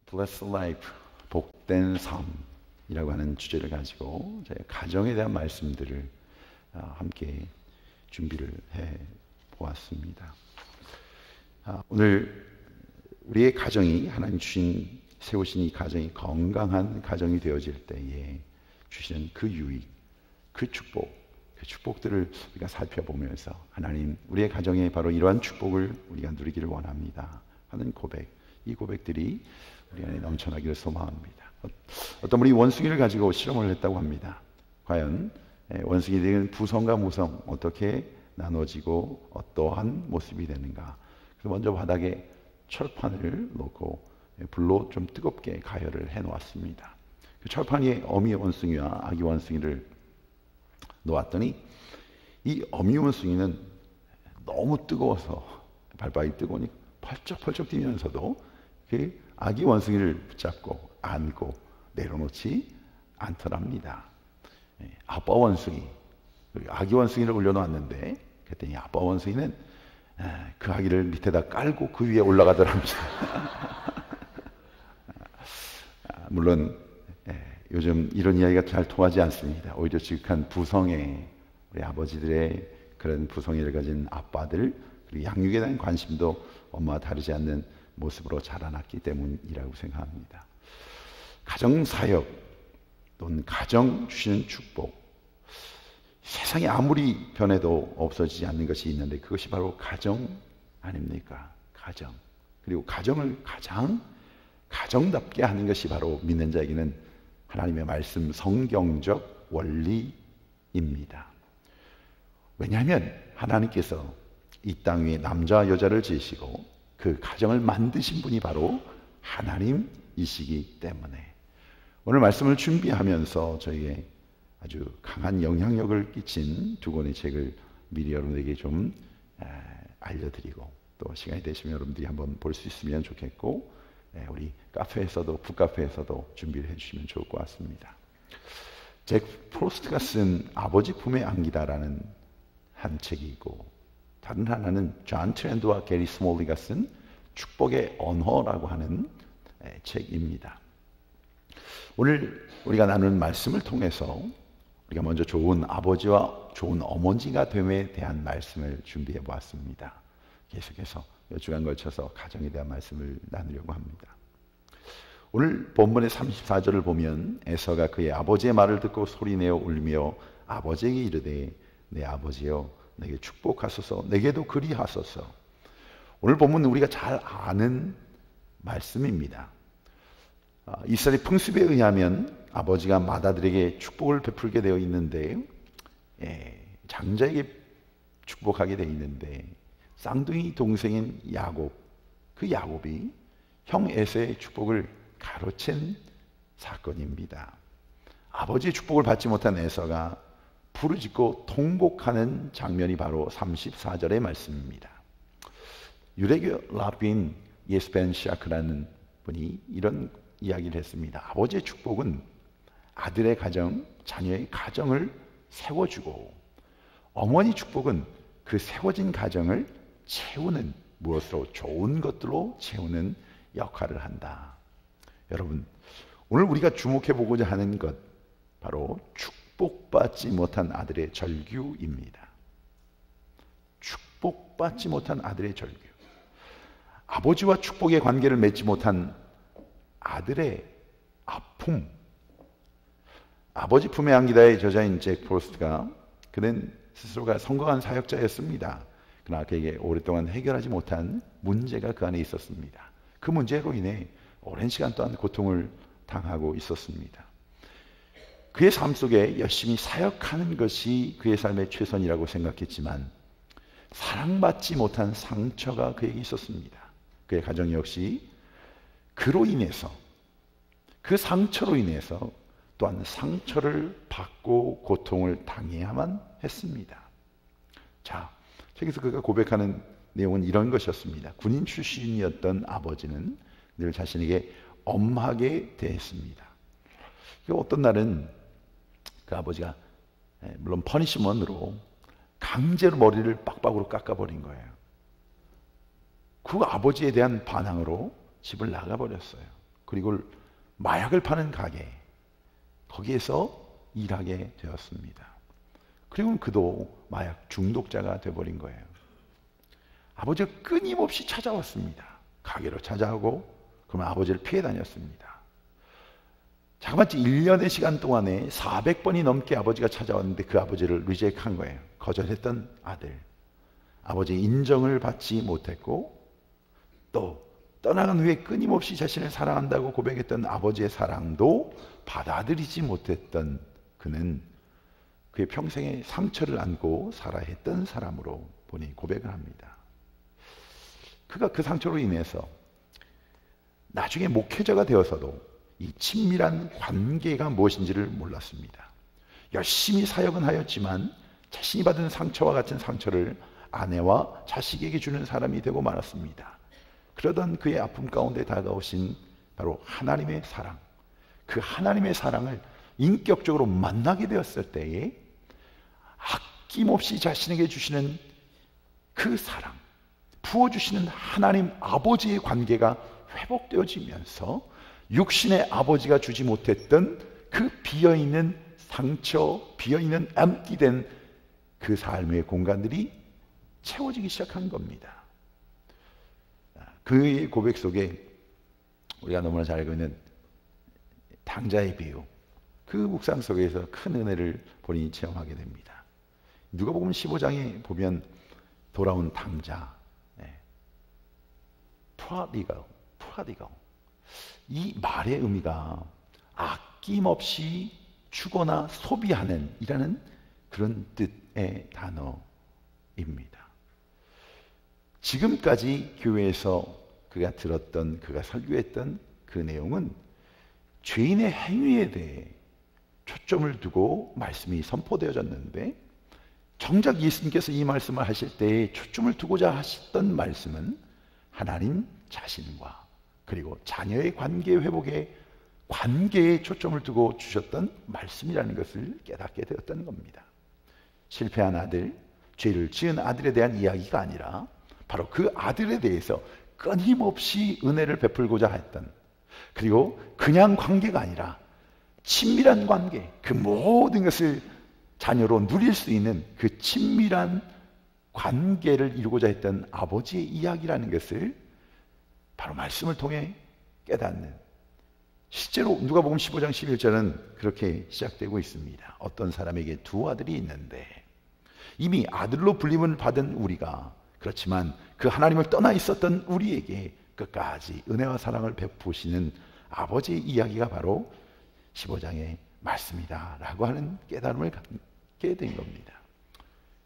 Blessed Life, 복된 삶이라고 하는 주제를 가지고 저희 가정에 대한 말씀들을 함께 준비를 해 보았습니다. 오늘 우리의 가정이 하나님 세우신 이 가정이 건강한 가정이 되어질 때에 주시는 그 유익, 그 축복들을 우리가 살펴보면서 하나님, 우리의 가정에 바로 이러한 축복을 우리가 누리기를 원합니다 하는 고백, 이 고백들이 우리 안에 넘쳐나기를 소망합니다. 어떤 분이 원숭이를 가지고 실험을 했다고 합니다. 과연 원숭이들은 부성과 무성 어떻게 나눠지고 어떠한 모습이 되는가. 그래서 먼저 바닥에 철판을 놓고 불로 좀 뜨겁게 가열을 해 놓았습니다. 그 철판 위에 어미 원숭이와 아기 원숭이를 놓았더니 이 어미 원숭이는 너무 뜨거워서 발바닥이 뜨거우니 펄쩍펄쩍 뛰면서도 그 아기 원숭이를 붙잡고 안고 내려놓지 않더랍니다. 아빠 원숭이, 아기 원숭이를 올려놓았는데 그랬더니 아빠 원숭이는 그 아기를 밑에다 깔고 그 위에 올라가더랍니다. 물론 요즘 이런 이야기가 잘 통하지 않습니다. 오히려 지극한 부성의 우리 아버지들의 그런 부성애를 가진 아빠들, 그리고 양육에 대한 관심도 엄마와 다르지 않는 모습으로 자라났기 때문이라고 생각합니다. 가정사역 또는 가정 주시는 축복, 세상이 아무리 변해도 없어지지 않는 것이 있는데 그것이 바로 가정 아닙니까? 가정. 그리고 가정을 가장 가정답게 하는 것이 바로 믿는 자에게는 하나님의 말씀, 성경적 원리입니다. 왜냐하면 하나님께서 이 땅 위에 남자와 여자를 지으시고 그 가정을 만드신 분이 바로 하나님이시기 때문에 오늘 말씀을 준비하면서 저에게 아주 강한 영향력을 끼친 두 권의 책을 미리 여러분에게 좀 알려드리고 또 시간이 되시면 여러분들이 한번 볼 수 있으면 좋겠고 우리 카페에서도 북카페에서도 준비를 해주시면 좋을 것 같습니다. 잭 프로스트가 쓴 아버지 품의 안기다라는 한 책이 있고 다른 하나는 존 트렌드와 게리 스몰리가 쓴 축복의 언어라고 하는 책입니다. 오늘 우리가 나누는 말씀을 통해서 우리가 먼저 좋은 아버지와 좋은 어머니가 됨에 대한 말씀을 준비해 보았습니다. 계속해서 몇 주간 걸쳐서 가정에 대한 말씀을 나누려고 합니다. 오늘 본문의 34절을 보면 에서가 그의 아버지의 말을 듣고 소리내어 울며 아버지에게 이르되 내 아버지여 내게 축복하소서 내게도 그리하소서. 오늘 본문은 우리가 잘 아는 말씀입니다. 이스라엘 풍습에 의하면 아버지가 맏아들에게 축복을 베풀게 되어 있는데 장자에게 축복하게 되어 있는데 쌍둥이 동생인 야곱, 그 야곱이 형 에서의 축복을 가로챈 사건입니다. 아버지의 축복을 받지 못한 에서가 부르짖고 통곡하는 장면이 바로 34절의 말씀입니다. 유대교 라빈 예스벤 샤크라는 분이 이런 이야기를 했습니다. 아버지의 축복은 아들의 가정, 자녀의 가정을 세워주고 어머니 축복은 그 세워진 가정을 채우는, 무엇으로? 좋은 것들로 채우는 역할을 한다. 여러분, 오늘 우리가 주목해 보고자 하는 것 바로 축복받지 못한 아들의 절규입니다. 축복받지 못한 아들의 절규. 아버지와 축복의 관계를 맺지 못한 아들의 아픔. 아버지 품에 안기다의 저자인 잭 프로스트가 그는 스스로가 성공한 사역자였습니다. 그러나 그에게 오랫동안 해결하지 못한 문제가 그 안에 있었습니다. 그 문제로 인해 오랜 시간 동안 고통을 당하고 있었습니다. 그의 삶 속에 열심히 사역하는 것이 그의 삶의 최선이라고 생각했지만 사랑받지 못한 상처가 그에게 있었습니다. 그의 가정 역시 그로 인해서, 그 상처로 인해서 또한 상처를 받고 고통을 당해야만 했습니다. 자, 책에서 그가 고백하는 내용은 이런 것이었습니다. 군인 출신이었던 아버지는 늘 자신에게 엄하게 대했습니다. 어떤 날은 그 아버지가 물론 퍼니시먼트로 강제로 머리를 빡빡으로 깎아버린 거예요. 그 아버지에 대한 반항으로 집을 나가버렸어요. 그리고 마약을 파는 가게, 거기에서 일하게 되었습니다. 그리고 그도 마약 중독자가 되어버린 거예요. 아버지가 끊임없이 찾아왔습니다. 가게로 찾아오고 그러면 아버지를 피해 다녔습니다. 자그마치 1년의 시간 동안에 400번이 넘게 아버지가 찾아왔는데 그 아버지를 리젝트한 거예요. 거절했던 아들. 아버지의 인정을 받지 못했고, 또 떠나간 후에 끊임없이 자신을 사랑한다고 고백했던 아버지의 사랑도 받아들이지 못했던 그는 그의 평생의 상처를 안고 살아야 했던 사람으로 본인이 고백을 합니다. 그가 그 상처로 인해서 나중에 목회자가 되어서도 이 친밀한 관계가 무엇인지를 몰랐습니다. 열심히 사역은 하였지만 자신이 받은 상처와 같은 상처를 아내와 자식에게 주는 사람이 되고 말았습니다. 그러던 그의 아픔 가운데 다가오신 바로 하나님의 사랑, 그 하나님의 사랑을 인격적으로 만나게 되었을 때에 아낌없이 자신에게 주시는 그 사랑, 부어주시는 하나님 아버지의 관계가 회복되어지면서 육신의 아버지가 주지 못했던 그 비어있는 상처, 비어있는 암기된 그 삶의 공간들이 채워지기 시작한 겁니다. 그의 고백 속에 우리가 너무나 잘 알고 있는 당자의 비유, 그 묵상 속에서 큰 은혜를 본인이 체험하게 됩니다. 누가복음 15장에 보면 돌아온 당자, prodigal. 이 말의 의미가 아낌없이 주거나 소비하는 이라는 그런 뜻의 단어입니다. 지금까지 교회에서 그가 들었던, 그가 설교했던 그 내용은 죄인의 행위에 대해 초점을 두고 말씀이 선포되어졌는데, 정작 예수님께서 이 말씀을 하실 때에 초점을 두고자 하셨던 말씀은 하나님 자신과 그리고 자녀의 관계 회복에, 관계에 초점을 두고 주셨던 말씀이라는 것을 깨닫게 되었던 겁니다. 실패한 아들, 죄를 지은 아들에 대한 이야기가 아니라 바로 그 아들에 대해서 끊임없이 은혜를 베풀고자 했던, 그리고 그냥 관계가 아니라 친밀한 관계, 그 모든 것을 자녀로 누릴 수 있는 그 친밀한 관계를 이루고자 했던 아버지의 이야기라는 것을 바로 말씀을 통해 깨닫는, 실제로 누가복음 15장 11절은 그렇게 시작되고 있습니다. 어떤 사람에게 두 아들이 있는데 이미 아들로 불림을 받은 우리가, 그렇지만 그 하나님을 떠나 있었던 우리에게 끝까지 은혜와 사랑을 베푸시는 아버지의 이야기가 바로 15장의 말씀이다 라고 하는 깨달음을 갖게 된 겁니다.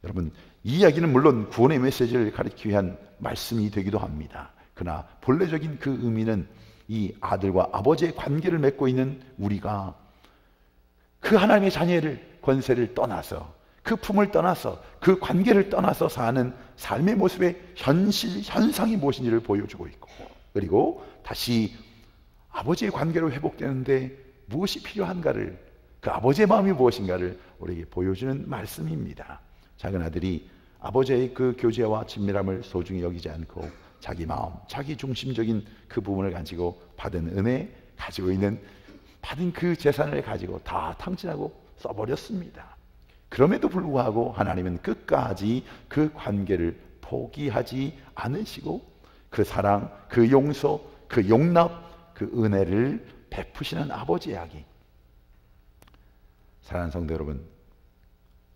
여러분, 이 이야기는 물론 구원의 메시지를 가리키기 위한 말씀이 되기도 합니다. 그러나 본래적인 그 의미는 이 아들과 아버지의 관계를 맺고 있는 우리가 그 하나님의 자녀를, 권세를 떠나서, 그 품을 떠나서, 그 관계를 떠나서 사는 삶의 모습의 현상이 무엇인지를 보여주고 있고, 그리고 다시 아버지의 관계로 회복되는데 무엇이 필요한가를, 그 아버지의 마음이 무엇인가를 우리에게 보여주는 말씀입니다. 작은 아들이 아버지의 그 교제와 친밀함을 소중히 여기지 않고 자기 마음, 자기 중심적인 그 부분을 가지고 받은 은혜, 가지고 있는 받은 그 재산을 가지고 다 탕진하고 써버렸습니다. 그럼에도 불구하고 하나님은 끝까지 그 관계를 포기하지 않으시고 그 사랑, 그 용서, 그 용납, 그 은혜를 베푸시는 아버지의 이야기. 사랑하는 성도 여러분,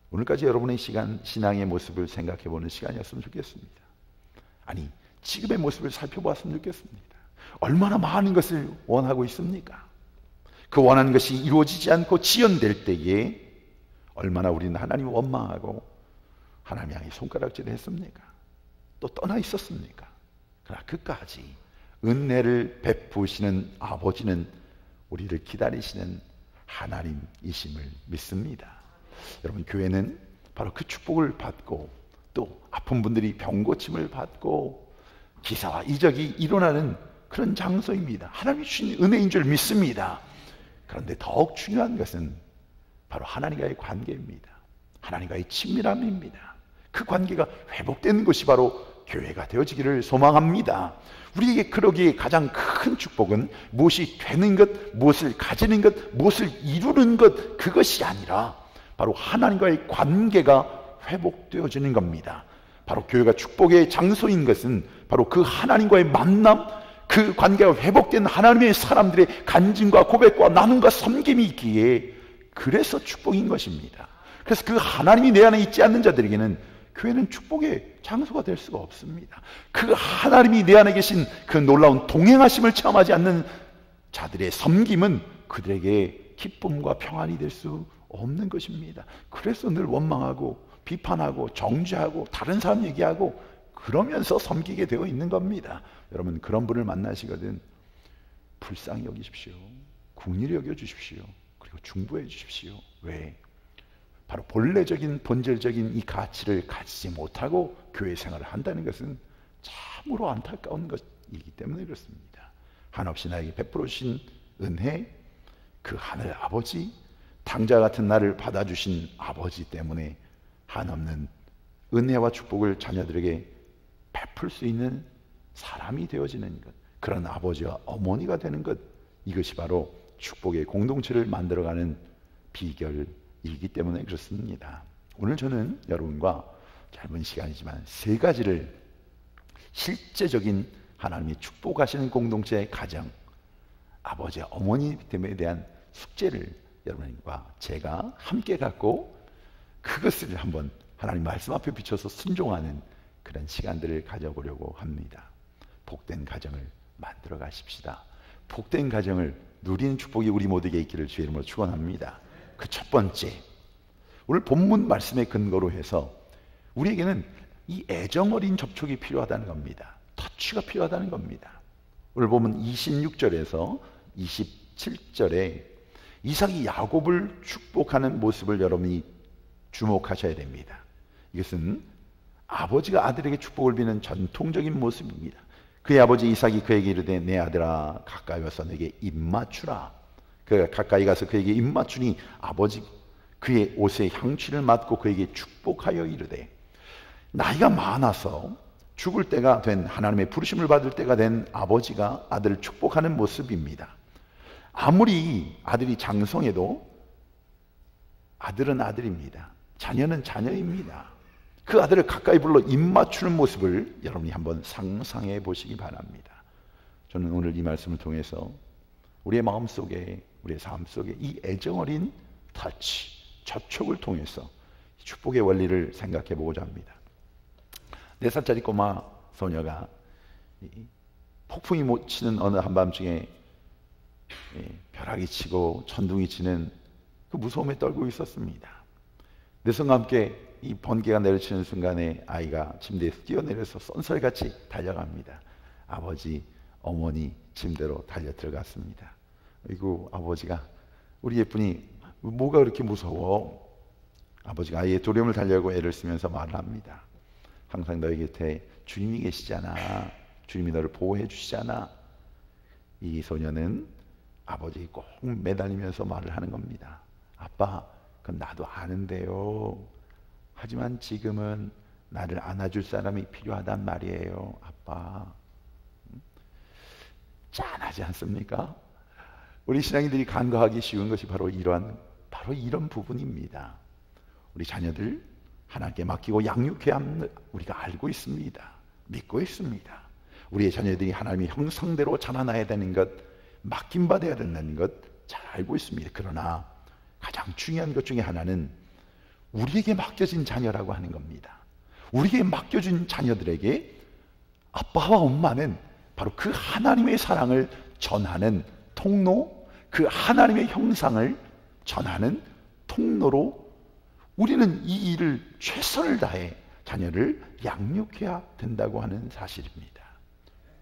오늘까지 여러분의 신앙의 모습을 생각해보는 시간이었으면 좋겠습니다. 아니, 지금의 모습을 살펴보았으면 좋겠습니다. 얼마나 많은 것을 원하고 있습니까? 그 원하는 것이 이루어지지 않고 지연될 때에 얼마나 우리는 하나님을 원망하고 하나님 향해 손가락질을 했습니까? 또 떠나 있었습니까? 그러나 끝까지 은혜를 베푸시는 아버지는 우리를 기다리시는 하나님이심을 믿습니다. 여러분, 교회는 바로 그 축복을 받고 또 아픈 분들이 병고침을 받고 기사와 이적이 일어나는 그런 장소입니다. 하나님이 주신 은혜인 줄 믿습니다. 그런데 더욱 중요한 것은 바로 하나님과의 관계입니다. 하나님과의 친밀함입니다. 그 관계가 회복되는 것이 바로 교회가 되어지기를 소망합니다. 우리에게 그러기에 가장 큰 축복은 무엇이 되는 것, 무엇을 가지는 것, 무엇을 이루는 것, 그것이 아니라 바로 하나님과의 관계가 회복되어지는 겁니다. 바로 교회가 축복의 장소인 것은 바로 그 하나님과의 만남, 그 관계가 회복된 하나님의 사람들의 간증과 고백과 나눔과 섬김이 있기에 그래서 축복인 것입니다. 그래서 그 하나님이 내 안에 있지 않는 자들에게는 교회는 축복의 장소가 될 수가 없습니다. 그 하나님이 내 안에 계신 그 놀라운 동행하심을 체험하지 않는 자들의 섬김은 그들에게 기쁨과 평안이 될 수 없는 것입니다. 그래서 늘 원망하고 비판하고 정죄하고 다른 사람 얘기하고 그러면서 섬기게 되어 있는 겁니다. 여러분, 그런 분을 만나시거든 불쌍히 여기십시오. 긍휼히 여겨주십시오. 그리고 중보해 주십시오. 왜? 바로 본래적인 본질적인 이 가치를 가지지 못하고 교회 생활을 한다는 것은 참으로 안타까운 것이기 때문에 그렇습니다. 한없이 나에게 베풀어 주신 은혜, 그 하늘 아버지, 당자 같은 나를 받아주신 아버지 때문에 한없는 은혜와 축복을 자녀들에게 베풀 수 있는 사람이 되어지는 것, 그런 아버지와 어머니가 되는 것, 이것이 바로 축복의 공동체를 만들어가는 비결이기 때문에 그렇습니다. 오늘 저는 여러분과 짧은 시간이지만 세 가지를 실제적인 하나님이 축복하시는 공동체의 가정, 아버지와 어머니에 대한 숙제를 여러분과 제가 함께 갖고 그것을 한번 하나님 말씀 앞에 비춰서 순종하는 그런 시간들을 가져보려고 합니다. 복된 가정을 만들어 가십시다. 복된 가정을 누리는 축복이 우리 모두에게 있기를 주의 이름으로 축원합니다. 그 첫 번째, 오늘 본문 말씀의 근거로 해서 우리에게는 이 애정 어린 접촉이 필요하다는 겁니다. 터치가 필요하다는 겁니다. 오늘 보면 26절에서 27절에 이삭이 야곱을 축복하는 모습을 여러분이 주목하셔야 됩니다. 이것은 아버지가 아들에게 축복을 비는 전통적인 모습입니다. 그의 아버지 이삭이 그에게 이르되 내 아들아 가까이 와서 내게 입 맞추라. 그가 가까이 가서 그에게 입 맞추니 아버지 그의 옷의 향취를 맡고 그에게 축복하여 이르되 나이가 많아서 죽을 때가 된 하나님의 부르심을 받을 때가 된 아버지가 아들을 축복하는 모습입니다. 아무리 아들이 장성해도 아들은 아들입니다. 자녀는 자녀입니다. 그 아들을 가까이 불러 입 맞추는 모습을 여러분이 한번 상상해 보시기 바랍니다. 저는 오늘 이 말씀을 통해서 우리의 마음속에, 우리의 삶 속에 이 애정 어린 터치, 접촉을 통해서 축복의 원리를 생각해 보고자 합니다. 4살짜리 꼬마 소녀가 폭풍이 못 치는 어느 한밤중에 벼락이 치고 천둥이 치는 그 무서움에 떨고 있었습니다. 내성과 함께 이 번개가 내려치는 순간에 아이가 침대에서 뛰어내려서 쏜살같이 달려갑니다. 아버지, 어머니 침대로 달려 들어갔습니다. 아이고 아버지가 우리 예쁜이 뭐가 그렇게 무서워? 아버지가 아이의 두려움을 달래고 애를 쓰면서 말을 합니다. 항상 너희 곁에 주님이 계시잖아. 주님이 너를 보호해 주시잖아. 이 소녀는 아버지에 꼭 매달리면서 말을 하는 겁니다. 아빠, 그건 나도 아는데요. 하지만 지금은 나를 안아줄 사람이 필요하단 말이에요. 아빠. 짠하지 않습니까? 우리 신앙인들이 간과하기 쉬운 것이 바로 이런 부분입니다. 우리 자녀들 하나님께 맡기고 양육해야 하는 우리가 알고 있습니다. 믿고 있습니다. 우리의 자녀들이 하나님의 형상대로 자라나야 되는 것, 맡김받아야 된다는 것 잘 알고 있습니다. 그러나 가장 중요한 것 중에 하나는 우리에게 맡겨진 자녀라고 하는 겁니다. 우리에게 맡겨진 자녀들에게 아빠와 엄마는 바로 그 하나님의 사랑을 전하는 통로, 그 하나님의 형상을 전하는 통로로 우리는 이 일을 최선을 다해 자녀를 양육해야 된다고 하는 사실입니다.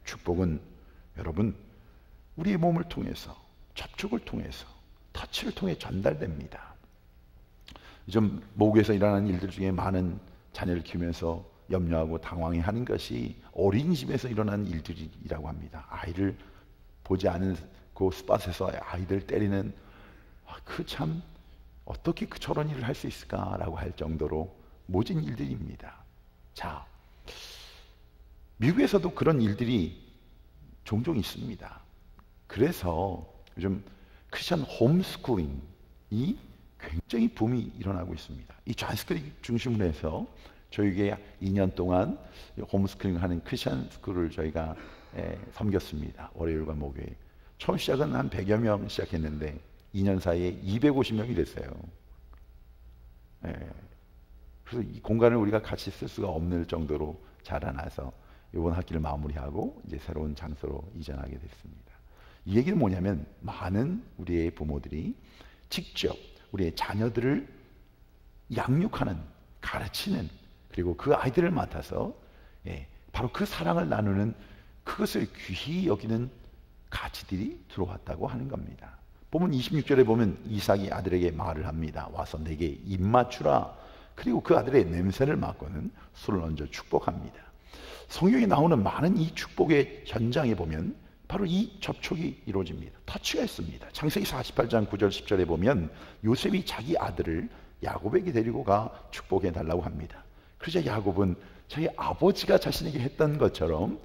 축복은 여러분 우리의 몸을 통해서, 접촉을 통해서, 터치를 통해 전달됩니다. 요즘 모국에서 일어나는 일들 중에 많은 자녀를 키우면서 염려하고 당황해하는 것이 어린이집에서 일어나는 일들이라고 합니다. 아이를 보지 않은 그 스팟에서 아이들 때리는 그 참 어떻게 저런 일을 할 수 있을까라고 할 정도로 모진 일들입니다. 자, 미국에서도 그런 일들이 종종 있습니다. 그래서 요즘 크리스천 홈스쿨링이 굉장히 붐이 일어나고 있습니다. 이 좌스쿨링 중심으로 해서 저희에게 2년 동안 홈스쿨링 하는 크리스천 스쿨을 저희가 섬겼습니다. 월요일과 목요일. 처음 시작은 한 100여 명 시작했는데 2년 사이에 250명이 됐어요. 그래서 이 공간을 우리가 같이 쓸 수가 없는 정도로 자라나서 이번 학기를 마무리하고 이제 새로운 장소로 이전하게 됐습니다. 이 얘기는 뭐냐면 많은 우리의 부모들이 직접 우리의 자녀들을 양육하는, 가르치는, 그리고 그 아이들을 맡아서 바로 그 사랑을 나누는, 그것을 귀히 여기는 가치들이 들어왔다고 하는 겁니다. 보면 26절에 보면 이삭이 아들에게 말을 합니다. 와서 내게 입 맞추라. 그리고 그 아들의 냄새를 맡고는 술을 얹어 축복합니다. 성경에 나오는 많은 이 축복의 현장에 보면 바로 이 접촉이 이루어집니다. 터치가 있습니다. 창세기 48장 9절 10절에 보면 요셉이 자기 아들을 야곱에게 데리고 가 축복해 달라고 합니다. 그러자 야곱은 자기 아버지가 자신에게 했던 것처럼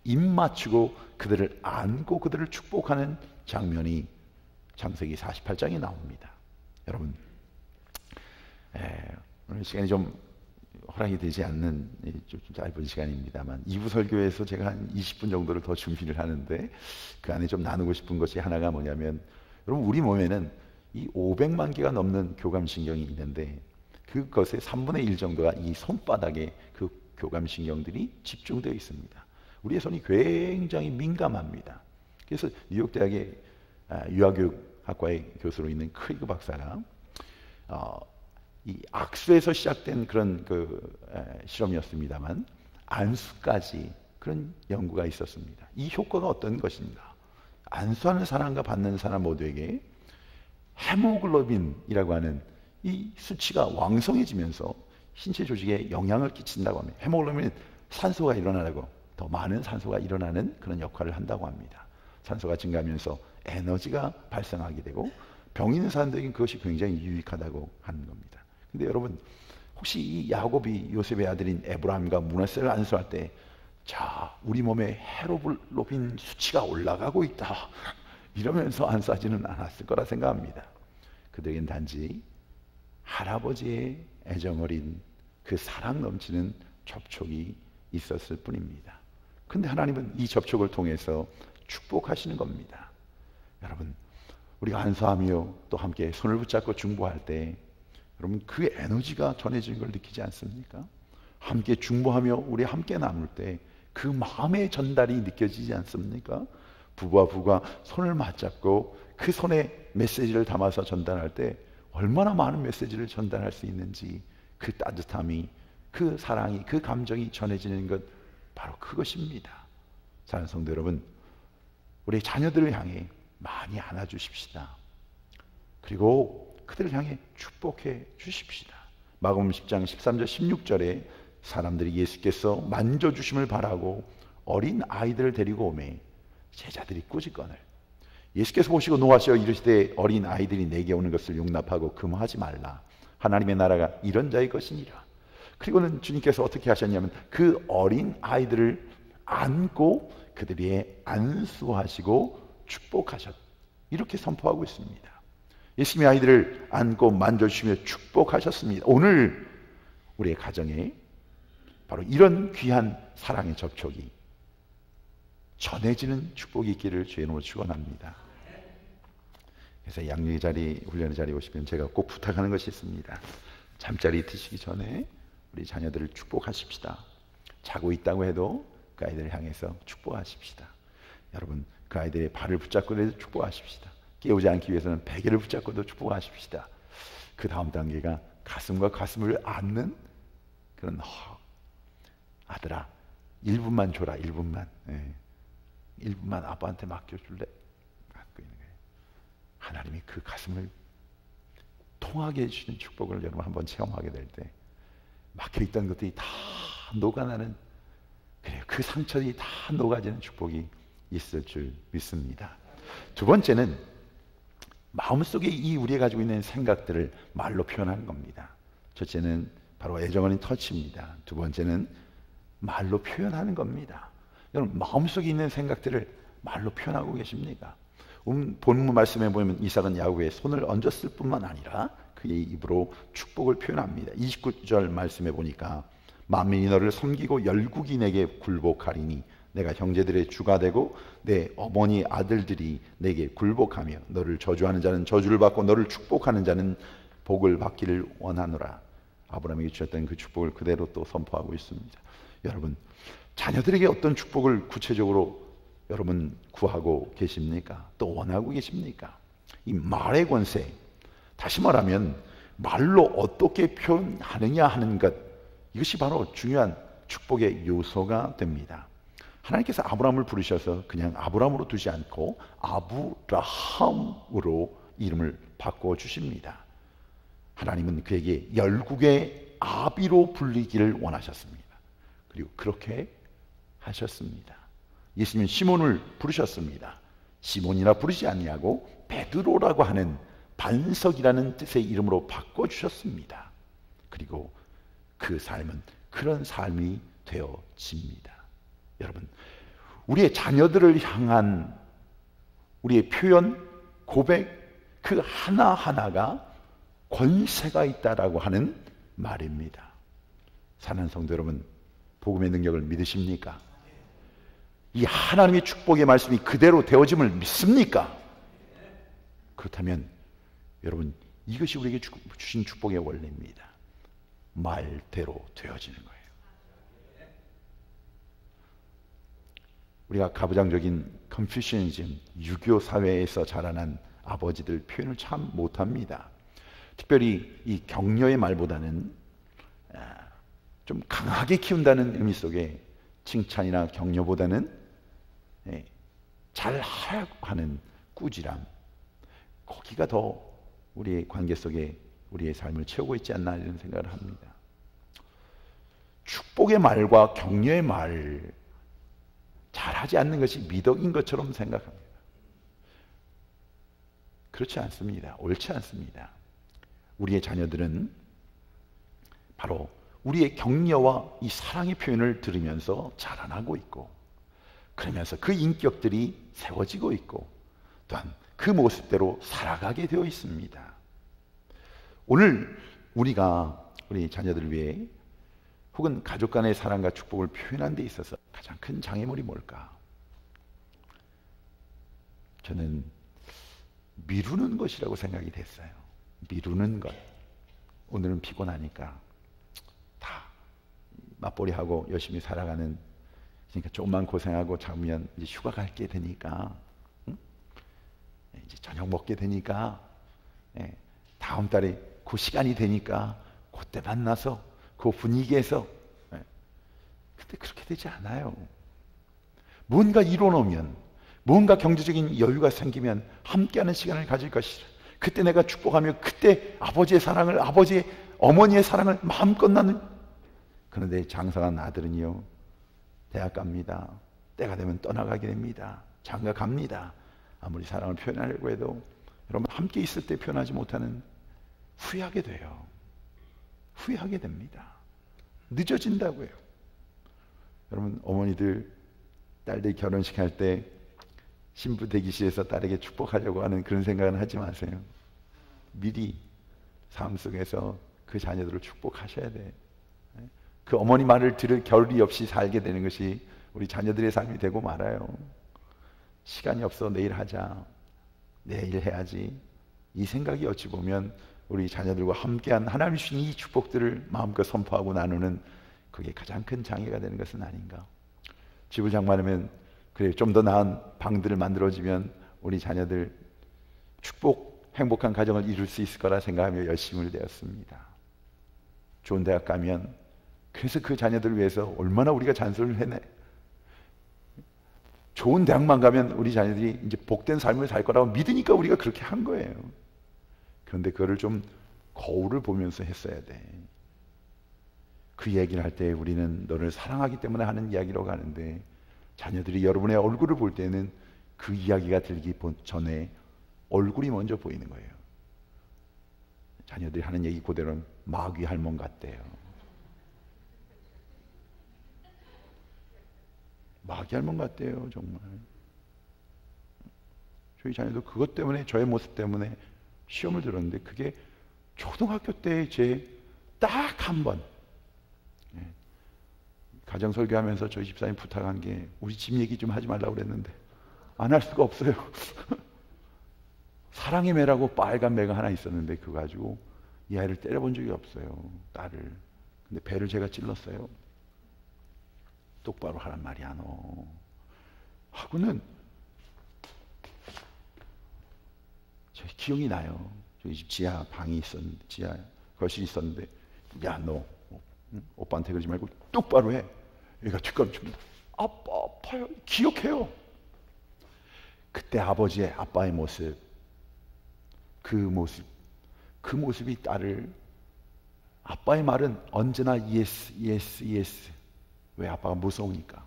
입 맞추고 그들을 안고 그들을 축복하는 장면이 창세기 48장에 나옵니다. 여러분, 오늘 시간이 좀 허락이 되지 않는 좀 짧은 시간입니다만 2부 설교에서 제가 한 20분 정도를 더 준비를 하는데 그 안에 좀 나누고 싶은 것이 하나가 뭐냐면, 여러분, 우리 몸에는 이 500만 개가 넘는 교감신경이 있는데 그것의 3분의 1 정도가 이 손바닥에 그 교감신경들이 집중되어 있습니다. 우리의 손이 굉장히 민감합니다. 그래서 뉴욕대학의 유아교육학과의 교수로 있는 크리그 박사가 이 악수에서 시작된 그런 실험이었습니다만 안수까지 그런 연구가 있었습니다. 이 효과가 어떤 것인가? 안수하는 사람과 받는 사람 모두에게 헤모글로빈이라고 하는 이 수치가 왕성해지면서 신체 조직에 영향을 끼친다고 합니다. 헤모글로빈은 산소가 일어나고 더 많은 산소가 일어나는 그런 역할을 한다고 합니다. 산소가 증가하면서 에너지가 발생하게 되고 병 있는 사람들에게는 그것이 굉장히 유익하다고 하는 겁니다. 근데 여러분, 혹시 이 야곱이 요셉의 아들인 에브라임과 므낫세를 안수할 때, 자, 우리 몸에 헤모글로빈 수치가 올라가고 있다 이러면서 안수하지는 않았을 거라 생각합니다. 그들에겐 단지 할아버지의 애정어린 그 사랑 넘치는 접촉이 있었을 뿐입니다. 근데 하나님은 이 접촉을 통해서 축복하시는 겁니다. 여러분, 우리가 안수하며 또 함께 손을 붙잡고 중보할 때 여러분, 그 에너지가 전해지는 걸 느끼지 않습니까? 함께 중보하며 우리 함께 나눌 때 그 마음의 전달이 느껴지지 않습니까? 부부와 부부가 손을 맞잡고 그 손에 메시지를 담아서 전달할 때 얼마나 많은 메시지를 전달할 수 있는지, 그 따뜻함이, 그 사랑이, 그 감정이 전해지는 것, 바로 그것입니다. 사랑하는 성도 여러분, 우리 자녀들을 향해 많이 안아주십시다. 그리고 그들을 향해 축복해 주십시다. 마가복음 10장 13절 16절에 사람들이 예수께서 만져주심을 바라고 어린 아이들을 데리고 오매 제자들이 꾸짖거늘 예수께서 보시고 노하시어 이르시되 어린 아이들이 내게 오는 것을 용납하고 금하지 말라. 하나님의 나라가 이런 자의 것이니라. 그리고는 주님께서 어떻게 하셨냐면 그 어린 아이들을 안고 그들에게 안수하시고 축복하셨다. 이렇게 선포하고 있습니다. 예수님의 아이들을 안고 만져주시며 축복하셨습니다. 오늘 우리의 가정에 바로 이런 귀한 사랑의 접촉이 전해지는 축복이 있기를 주의 이름으로 축원합니다. 그래서 양육의 자리, 훈련의 자리에 오시면 제가 꼭 부탁하는 것이 있습니다. 잠자리 드시기 전에 우리 자녀들을 축복하십시다. 자고 있다고 해도 그 아이들을 향해서 축복하십시다. 여러분, 그 아이들의 발을 붙잡고도 축복하십시다. 깨우지 않기 위해서는 베개를 붙잡고도 축복하십시다. 그 다음 단계가 가슴과 가슴을 안는 그런 아들아 1분만 줘라. 1분만 1분만 아빠한테 맡겨줄래? 갖고 있는 거예요. 하나님이 그 가슴을 통하게 해주시는 축복을 여러분 한번 체험하게 될 때 막혀있던 것들이 다 녹아나는, 그래요, 그 상처들이 다 녹아지는 축복이 있을 줄 믿습니다. 두 번째는 마음속에 이 우리가 가지고 있는 생각들을 말로 표현하는 겁니다. 첫째는 바로 애정어린 터치입니다. 두 번째는 말로 표현하는 겁니다. 여러분, 마음속에 있는 생각들을 말로 표현하고 계십니까? 본문 말씀에 보면 이삭은 야곱의 손을 얹었을 뿐만 아니라 그의 입으로 축복을 표현합니다. 29절 말씀에 보니까 만민이 너를 섬기고 열국이 내게 굴복하리니 내가 형제들의 주가 되고 내 어머니 아들들이 내게 굴복하며 너를 저주하는 자는 저주를 받고 너를 축복하는 자는 복을 받기를 원하노라. 아브라함에게 주셨던 그 축복을 그대로 또 선포하고 있습니다. 여러분, 자녀들에게 어떤 축복을 구체적으로 여러분 구하고 계십니까? 또 원하고 계십니까? 이 말의 권세, 다시 말하면 말로 어떻게 표현하느냐 하는 것, 이것이 바로 중요한 축복의 요소가 됩니다. 하나님께서 아브라함을 부르셔서 그냥 아브라함으로 두지 않고 아브라함으로 이름을 바꿔주십니다. 하나님은 그에게 열국의 아비로 불리기를 원하셨습니다. 그리고 그렇게 하셨습니다. 예수님은 시몬을 부르셨습니다. 시몬이라 부르지 아니하고 베드로라고 하는 반석이라는 뜻의 이름으로 바꿔주셨습니다. 그리고 그 삶은 그런 삶이 되어집니다. 여러분, 우리의 자녀들을 향한 우리의 표현, 고백, 그 하나하나가 권세가 있다라고 하는 말입니다. 사랑하는 성도 여러분, 복음의 능력을 믿으십니까? 이 하나님의 축복의 말씀이 그대로 되어짐을 믿습니까? 그렇다면 여러분, 이것이 우리에게 주신 축복의 원리입니다. 말대로 되어지는 거예요. 우리가 가부장적인 컨퓨시니즘, 유교 사회에서 자라난 아버지들 표현을 참 못합니다. 특별히 이 격려의 말보다는 좀 강하게 키운다는 의미 속에 칭찬이나 격려보다는 잘하라고 하는 꾸지람, 거기가 더 우리의 관계 속에 우리의 삶을 채우고 있지 않나 이런 생각을 합니다. 축복의 말과 격려의 말 잘하지 않는 것이 미덕인 것처럼 생각합니다. 그렇지 않습니다. 옳지 않습니다. 우리의 자녀들은 바로 우리의 격려와 이 사랑의 표현을 들으면서 자라나고 있고, 그러면서 그 인격들이 세워지고 있고, 또한 그 모습대로 살아가게 되어 있습니다. 오늘 우리가 우리 자녀들을 위해 혹은 가족 간의 사랑과 축복을 표현하는 데 있어서 가장 큰 장애물이 뭘까? 저는 미루는 것이라고 생각이 됐어요. 미루는 것. 오늘은 피곤하니까 다 맞벌이하고 열심히 살아가는, 그러니까 조금만 고생하고 자면 이제 휴가 갈게 되니까, 이제 저녁 먹게 되니까, 다음 달에 그 시간이 되니까 그때 만나서 그 분위기에서. 근데 그렇게 되지 않아요. 뭔가 이뤄놓으면, 뭔가 경제적인 여유가 생기면 함께하는 시간을 가질 것이라. 그때 내가 축복하며 그때 아버지의 사랑을, 아버지의 어머니의 사랑을 마음껏 나는. 그런데 장사한 아들은요, 대학 갑니다. 때가 되면 떠나가게 됩니다. 장가 갑니다. 아무리 사랑을 표현하려고 해도 여러분, 함께 있을 때 표현하지 못하는, 후회하게 돼요. 후회하게 됩니다. 늦어진다고요. 여러분, 어머니들 딸들 결혼식 할 때 신부 대기실에서 딸에게 축복하려고 하는 그런 생각은 하지 마세요. 미리 삶 속에서 그 자녀들을 축복하셔야 돼. 그 어머니 말을 들을 겨를이 없이 살게 되는 것이 우리 자녀들의 삶이 되고 말아요. 시간이 없어, 내일 하자, 내일 해야지, 이 생각이 어찌 보면 우리 자녀들과 함께한 하나님이 주신 이 축복들을 마음껏 선포하고 나누는, 그게 가장 큰 장애가 되는 것은 아닌가. 집을 장만하면, 그래, 좀 더 나은 방들을 만들어지면 우리 자녀들 축복, 행복한 가정을 이룰 수 있을 거라 생각하며 열심을 되었습니다. 좋은 대학 가면, 그래서 그 자녀들을 위해서 얼마나 우리가 잔소리를 해내. 좋은 대학만 가면 우리 자녀들이 이제 복된 삶을 살 거라고 믿으니까 우리가 그렇게 한 거예요. 그런데 그거를 좀 거울을 보면서 했어야 돼. 그 얘기를 할 때 우리는 너를 사랑하기 때문에 하는 이야기로 가는데, 자녀들이 여러분의 얼굴을 볼 때는 그 이야기가 들기 전에 얼굴이 먼저 보이는 거예요. 자녀들이 하는 얘기 그대로는 마귀 할멈 같대요. 마귀 할멈 같대요, 정말. 저희 자녀도 그것 때문에, 저의 모습 때문에 시험을 들었는데, 그게 초등학교 때 제 딱 한 번, 가정 설교하면서 저희 집사님 부탁한 게, 우리 집 얘기 좀 하지 말라고 그랬는데 안 할 수가 없어요. 사랑의 매라고 빨간 매가 하나 있었는데 그거 가지고 이 아이를 때려본 적이 없어요, 딸을. 근데 배를 제가 찔렀어요. 똑바로 하란 말이야 너 하고는, 제 기억이 나요. 저희 집 지하 방이 있었는데, 지하 거실이 있었는데, 야 너 오빠한테 그러지 말고 똑바로 해. 얘가 뒷감춥니다. 아빠 아파요. 기억해요. 그때 아버지의, 아빠의 모습, 그 모습이 딸을, 아빠의 말은 언제나 yes, yes, yes. 왜? 아빠가 무서우니까.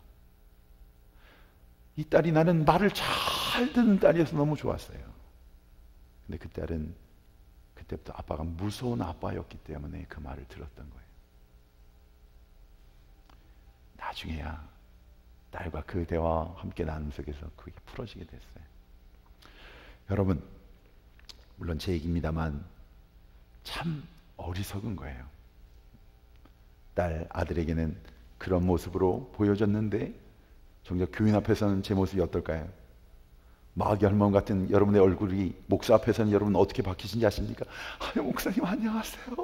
이 딸이, 나는 말을 잘 듣는 딸이어서 너무 좋았어요. 근데 그 딸은 그때부터 아빠가 무서운 아빠였기 때문에 그 말을 들었던 거예요. 나중에야 딸과 그 대화 함께 나누는 속에서 그게 풀어지게 됐어요. 여러분, 물론 제 얘기입니다만 참 어리석은 거예요. 아들에게는 그런 모습으로 보여졌는데, 정작 교인 앞에서는 제 모습이 어떨까요? 마귀 할멈 같은 여러분의 얼굴이 목사 앞에서는 여러분 어떻게 바뀌신지 아십니까? 아유, 목사님 안녕하세요.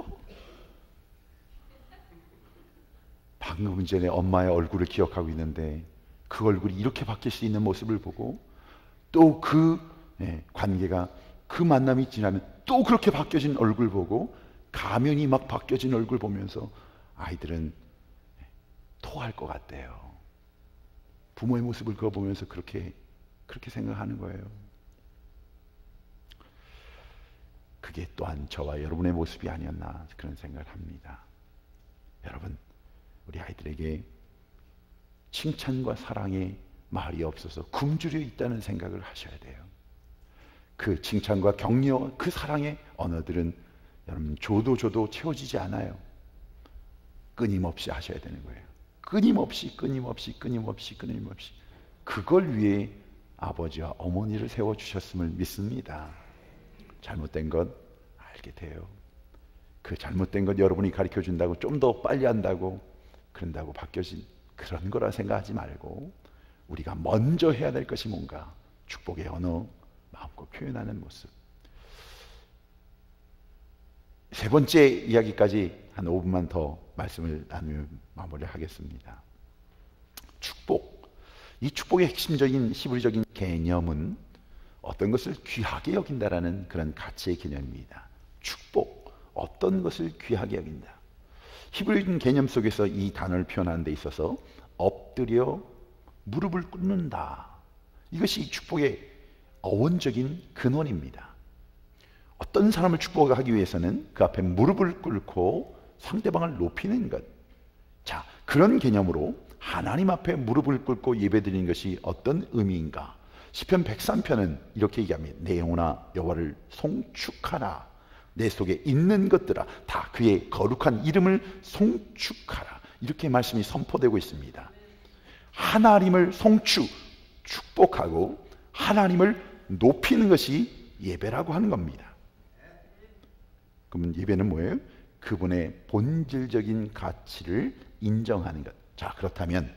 방금 전에 엄마의 얼굴을 기억하고 있는데 그 얼굴이 이렇게 바뀔 수 있는 모습을 보고, 또 그 관계가, 그 만남이 지나면 또 그렇게 바뀌어진 얼굴 보고, 가면이 막 바뀌어진 얼굴 보면서 아이들은 토할 것 같대요. 부모의 모습을 그거 보면서 그렇게 생각하는 거예요. 그게 또한 저와 여러분의 모습이 아니었나 그런 생각을 합니다. 여러분, 우리 아이들에게 칭찬과 사랑의 말이 없어서 굶주려 있다는 생각을 하셔야 돼요. 그 칭찬과 격려, 그 사랑의 언어들은 여러분 줘도 채워지지 않아요. 끊임없이 하셔야 되는 거예요. 끊임없이. 그걸 위해 아버지와 어머니를 세워주셨음을 믿습니다. 잘못된 것 알게 돼요. 그 잘못된 것 여러분이 가르쳐준다고 좀 더 빨리 한다고, 그런다고 바뀌어진 그런 거라 생각하지 말고, 우리가 먼저 해야 될 것이 뭔가, 축복의 언어, 마음껏 표현하는 모습. 세 번째 이야기까지 한 5분만 더 말씀을 나누며 마무리를 하겠습니다. 축복. 이 축복의 핵심적인 히브리적인 개념은 어떤 것을 귀하게 여긴다라는 그런 가치의 개념입니다. 축복, 어떤 것을 귀하게 여긴다. 히브리적인 개념 속에서 이 단어를 표현하는 데 있어서 엎드려 무릎을 꿇는다, 이것이 이 축복의 어원적인 근원입니다. 어떤 사람을 축복하기 위해서는 그 앞에 무릎을 꿇고 상대방을 높이는 것. 자, 그런 개념으로 하나님 앞에 무릎을 꿇고 예배드리는 것이 어떤 의미인가? 시편 103편은 이렇게 얘기합니다. 내 영혼아 여호와를 송축하라. 내 속에 있는 것들아 다 그의 거룩한 이름을 송축하라. 이렇게 말씀이 선포되고 있습니다. 하나님을 축복하고 하나님을 높이는 것이 예배라고 하는 겁니다. 그러면 예배는 뭐예요? 그분의 본질적인 가치를 인정하는 것. 자, 그렇다면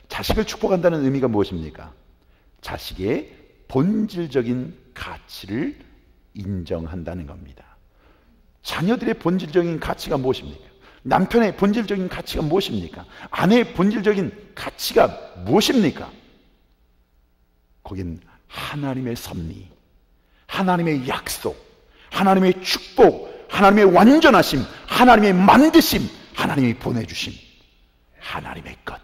자식을 축복한다는 의미가 무엇입니까? 자식의 본질적인 가치를 인정한다는 겁니다. 자녀들의 본질적인 가치가 무엇입니까? 남편의 본질적인 가치가 무엇입니까? 아내의 본질적인 가치가 무엇입니까? 거긴 하나님의 섭리, 하나님의 약속, 하나님의 축복, 하나님의 완전하심, 하나님의 만드심, 하나님이 보내주심, 하나님의 것.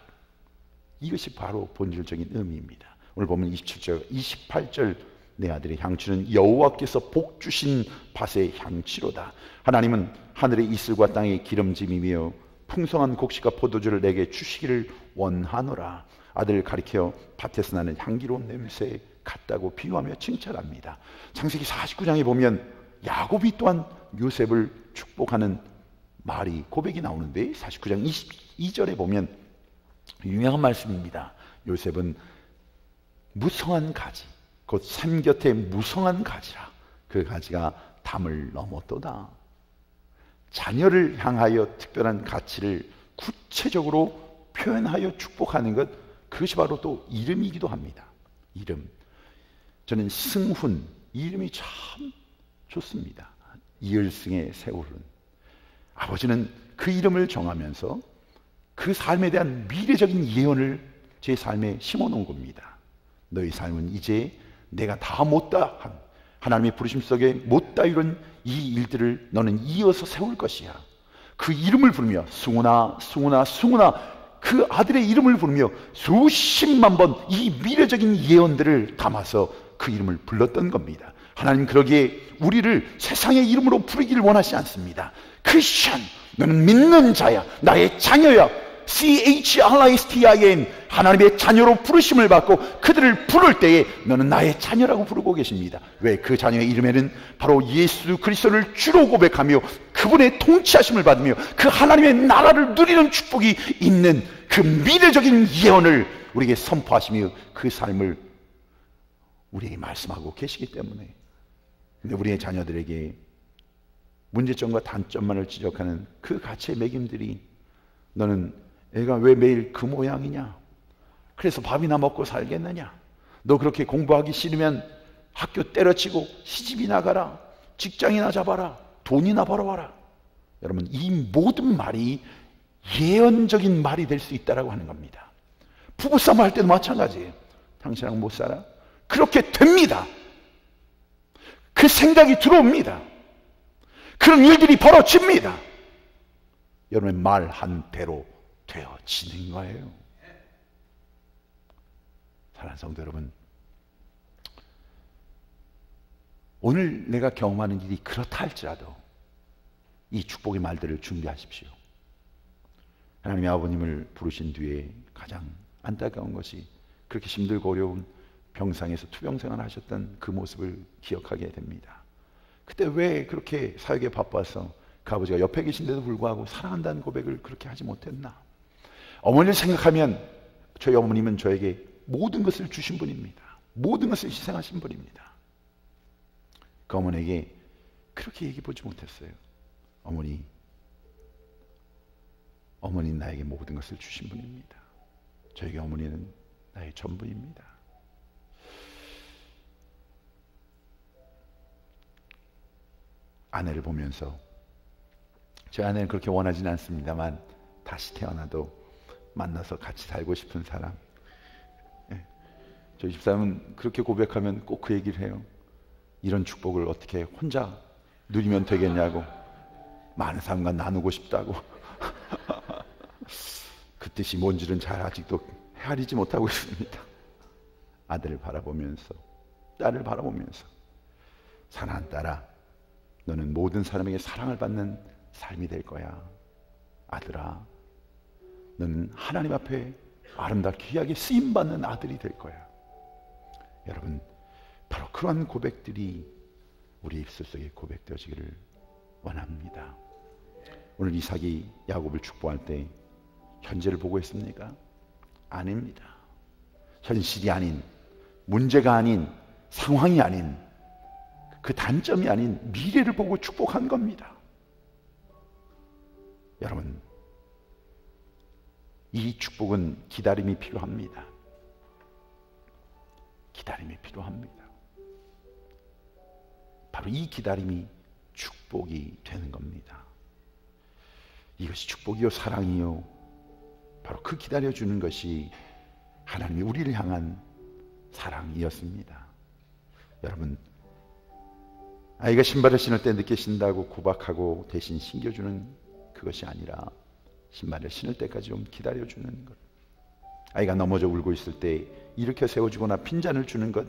이것이 바로 본질적인 의미입니다. 오늘 보면 27절, 28절 내 아들의 향취는 여호와께서 복 주신 밭의 향취로다. 하나님은 하늘의 이슬과 땅의 기름짐이며 풍성한 곡식과 포도주를 내게 주시기를 원하노라. 아들을 가리켜 밭에서 나는 향기로운 냄새 같다고 비유하며 칭찬합니다. 창세기 49장에 보면 야곱이 또한 요셉을 축복하는 말이, 고백이 나오는데 49장 22절에 보면 유명한 말씀입니다. 요셉은 무성한 가지, 곧 샘 곁에 무성한 가지라. 그 가지가 담을 넘었도다. 자녀를 향하여 특별한 가치를 구체적으로 표현하여 축복하는 것, 그것이 바로 또 이름이기도 합니다. 이름. 저는 승훈, 이 이름이 참 좋습니다. 이을승의 세울은. 아버지는 그 이름을 정하면서 그 삶에 대한 미래적인 예언을 제 삶에 심어놓은 겁니다. 너희 삶은 이제 내가 다 못다 한 하나님의 부르심 속에 못다 이룬 이 일들을 너는 이어서 세울 것이야. 그 이름을 부르며 승훈아, 승훈아, 승훈아, 그 아들의 이름을 부르며 수십만 번 이 미래적인 예언들을 담아서 그 이름을 불렀던 겁니다. 하나님 그러기에 우리를 세상의 이름으로 부르기를 원하지 않습니다. 크리스천, 너는 믿는 자야, 나의 자녀야. CHRISTIN, 하나님의 자녀로 부르심을 받고 그들을 부를 때에 너는 나의 자녀라고 부르고 계십니다. 왜? 그 자녀의 이름에는 바로 예수 그리스도를 주로 고백하며 그분의 통치하심을 받으며 그 하나님의 나라를 누리는 축복이 있는 그 미래적인 예언을 우리에게 선포하시며 그 삶을 우리에게 말씀하고 계시기 때문에. 근데 우리의 자녀들에게 문제점과 단점만을 지적하는 그 가치의 매김들이, 너는 애가 왜 매일 그 모양이냐? 그래서 밥이나 먹고 살겠느냐? 너 그렇게 공부하기 싫으면 학교 때려치고 시집이나 가라, 직장이나 잡아라, 돈이나 벌어와라. 여러분, 이 모든 말이 예언적인 말이 될 수 있다라고 하는 겁니다. 부부싸움 할 때도 마찬가지예요. 당신하고 못 살아? 그렇게 됩니다. 그 생각이 들어옵니다. 그런 일들이 벌어집니다. 여러분의 말 한 대로 되어지는 거예요. 사랑하는 성도 여러분, 오늘 내가 경험하는 일이 그렇다 할지라도 이 축복의 말들을 준비하십시오. 하나님의 아버님을 부르신 뒤에 가장 안타까운 것이 그렇게 힘들고 어려운 병상에서 투병생활을 하셨던 그 모습을 기억하게 됩니다. 그때 왜 그렇게 사역에 바빠서 그 아버지가 옆에 계신데도 불구하고 사랑한다는 고백을 그렇게 하지 못했나? 어머니를 생각하면 저희 어머님은 저에게 모든 것을 주신 분입니다. 모든 것을 희생하신 분입니다. 그 어머니에게 그렇게 얘기해 보지 못했어요. 어머니는 나에게 모든 것을 주신 분입니다. 저에게 어머니는 나의 전부입니다. 아내를 보면서, 제 아내는 그렇게 원하지는 않습니다만 다시 태어나도 만나서 같이 살고 싶은 사람. 저희 집사람은 그렇게 고백하면 꼭 그 얘기를 해요. 이런 축복을 어떻게 혼자 누리면 되겠냐고, 많은 사람과 나누고 싶다고. 그 뜻이 뭔지는 잘 아직도 헤아리지 못하고 있습니다. 아들을 바라보면서, 딸을 바라보면서, 사랑하는 딸아, 너는 모든 사람에게 사랑을 받는 삶이 될 거야. 아들아, 너는 하나님 앞에 아름답게 귀하게 쓰임받는 아들이 될 거야. 여러분, 바로 그러한 고백들이 우리 입술 속에 고백되어지기를 원합니다. 오늘 이삭이 야곱을 축복할 때 현재를 보고 있습니까? 아닙니다. 현실이 아닌, 문제가 아닌, 상황이 아닌, 그 단점이 아닌 미래를 보고 축복한 겁니다. 여러분, 이 축복은 기다림이 필요합니다. 기다림이 필요합니다. 바로 이 기다림이 축복이 되는 겁니다. 이것이 축복이요 사랑이요, 바로 그 기다려주는 것이 하나님이 우리를 향한 사랑이었습니다. 여러분, 아이가 신발을 신을 때 늦게 신다고 구박하고 대신 신겨주는 그것이 아니라 신발을 신을 때까지 좀 기다려주는 것. 아이가 넘어져 울고 있을 때 일으켜 세워주거나 핀잔을 주는 것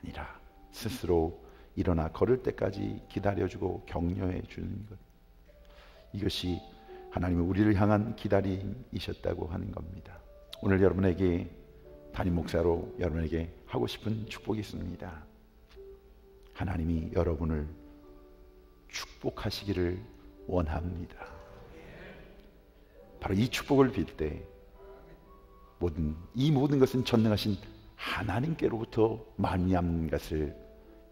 아니라 스스로 일어나 걸을 때까지 기다려주고 격려해 주는 것. 이것이 하나님의 우리를 향한 기다림이셨다고 하는 겁니다. 오늘 여러분에게, 담임 목사로 여러분에게 하고 싶은 축복이 있습니다. 하나님이 여러분을 축복하시기를 원합니다. 바로 이 축복을 빌 때 이 모든 것은 전능하신 하나님께로부터 말미암는 것을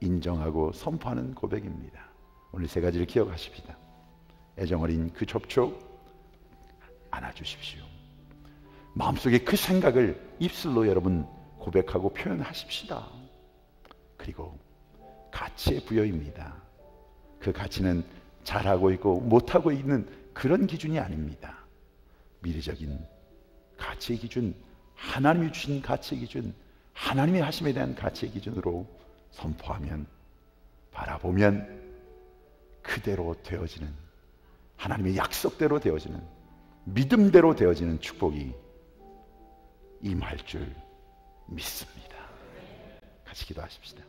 인정하고 선포하는 고백입니다. 오늘 세 가지를 기억하십시다. 애정어린 그 접촉 안아주십시오. 마음속에 그 생각을 입술로 여러분 고백하고 표현하십시다. 그리고 가치의 부여입니다. 그 가치는 잘하고 있고 못하고 있는 그런 기준이 아닙니다. 미래적인 가치의 기준, 하나님이 주신 가치의 기준, 하나님의 하심에 대한 가치의 기준으로 선포하면, 바라보면 그대로 되어지는, 하나님의 약속대로 되어지는, 믿음대로 되어지는 축복이 임할 줄 믿습니다. 같이 기도하십시다.